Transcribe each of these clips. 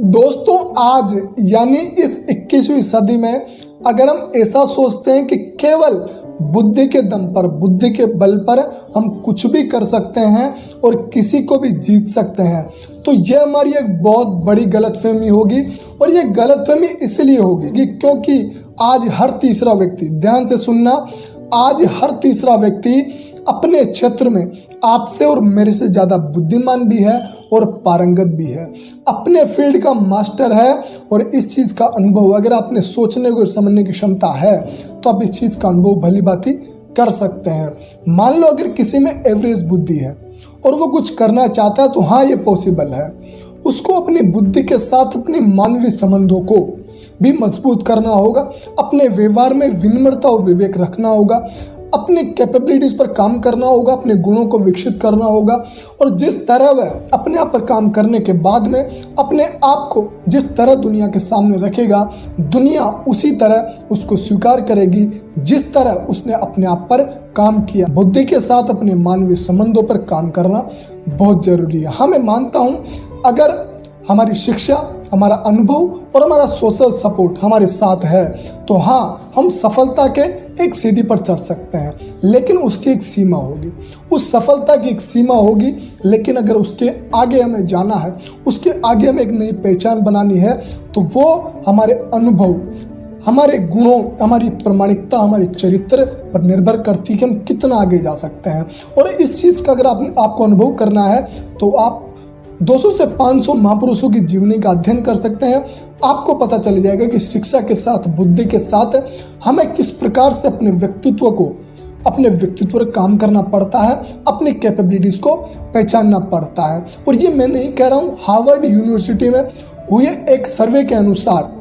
दोस्तों, आज यानी इस 21वीं सदी में अगर हम ऐसा सोचते हैं कि केवल बुद्धि के दम पर, बुद्धि के बल पर हम कुछ भी कर सकते हैं और किसी को भी जीत सकते हैं, तो यह हमारी एक बहुत बड़ी गलतफहमी होगी। और यह गलतफहमी इसलिए होगी कि क्योंकि आज हर तीसरा व्यक्ति, ध्यान से सुनना, आज हर तीसरा व्यक्ति अपने क्षेत्र में आपसे और मेरे से ज़्यादा बुद्धिमान भी है और पारंगत भी है, अपने फील्ड का मास्टर है। और इस चीज़ का अनुभव, अगर आपने सोचने को समझने की क्षमता है तो आप इस चीज़ का अनुभव भली भांति कर सकते हैं। मान लो अगर किसी में एवरेज बुद्धि है और वो कुछ करना चाहता है तो हाँ, ये पॉसिबल है। उसको अपनी बुद्धि के साथ अपने मानवीय संबंधों को भी मजबूत करना होगा, अपने व्यवहार में विनम्रता और विवेक रखना होगा, अपने कैपेबिलिटीज पर काम करना होगा, अपने गुणों को विकसित करना होगा। और जिस तरह वह अपने आप पर काम करने के बाद में अपने आप को जिस तरह दुनिया के सामने रखेगा, दुनिया उसी तरह उसको स्वीकार करेगी जिस तरह उसने अपने आप पर काम किया। बुद्धि के साथ अपने मानवीय संबंधों पर काम करना बहुत जरूरी है। हाँ, मैं मानता हूँ अगर हमारी शिक्षा, हमारा अनुभव और हमारा सोशल सपोर्ट हमारे साथ है तो हाँ, हम सफलता के एक सीढ़ी पर चढ़ सकते हैं, लेकिन उसकी एक सीमा होगी। उस सफलता की एक सीमा होगी, लेकिन अगर उसके आगे हमें जाना है, उसके आगे हमें एक नई पहचान बनानी है, तो वो हमारे अनुभव, हमारे गुणों, हमारी प्रामाणिकता, हमारे चरित्र पर निर्भर करती है कि हम कितना आगे जा सकते हैं। और इस चीज़ का अगर आपको अनुभव करना है तो आप 200 से 500 महापुरुषों की जीवनी का अध्ययन कर सकते हैं। आपको पता चल जाएगा कि शिक्षा के साथ, बुद्धि के साथ हमें किस प्रकार से अपने व्यक्तित्व पर काम करना पड़ता है, अपनी कैपेबिलिटीज को पहचानना पड़ता है। और ये मैं नहीं कह रहा हूँ, हार्वर्ड यूनिवर्सिटी में हुए एक सर्वे के अनुसार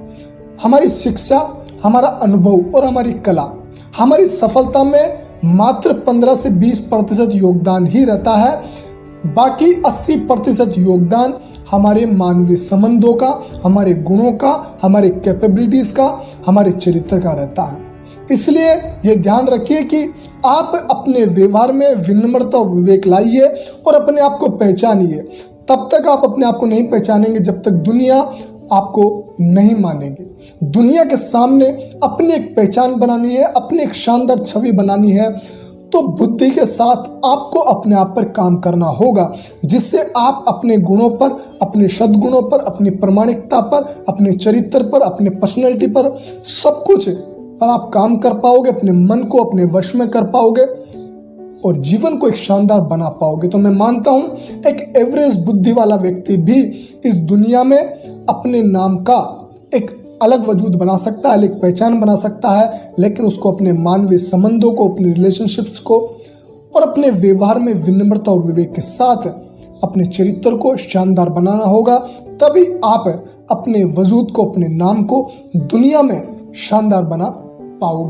हमारी शिक्षा, हमारा अनुभव और हमारी कला हमारी सफलता में मात्र 15 से 20% योगदान ही रहता है। बाकी 80% योगदान हमारे मानवीय संबंधों का, हमारे गुणों का, हमारे कैपेबिलिटीज का, हमारे चरित्र का रहता है। इसलिए ये ध्यान रखिए कि आप अपने व्यवहार में विनम्रता और विवेक लाइए और अपने आप को पहचानिए। तब तक आप अपने आप को नहीं पहचानेंगे जब तक दुनिया आपको नहीं मानेगी। दुनिया के सामने अपनी एक पहचान बनानी है, अपनी एक शानदार छवि बनानी है, तो बुद्धि के साथ आपको अपने आप पर काम करना होगा, जिससे आप अपने गुणों पर, अपने सद्गुणों पर, अपनी प्रामाणिकता पर, अपने चरित्र पर, अपने पर्सनैलिटी पर, सब कुछ पर आप काम कर पाओगे, अपने मन को अपने वश में कर पाओगे और जीवन को एक शानदार बना पाओगे। तो मैं मानता हूँ एक एवरेज बुद्धि वाला व्यक्ति भी इस दुनिया में अपने नाम का एक अलग वजूद बना सकता है, एक पहचान बना सकता है, लेकिन उसको अपने मानवीय संबंधों को, अपने रिलेशनशिप्स को और अपने व्यवहार में विनम्रता और विवेक के साथ अपने चरित्र को शानदार बनाना होगा। तभी आप अपने वजूद को, अपने नाम को दुनिया में शानदार बना पाओगे।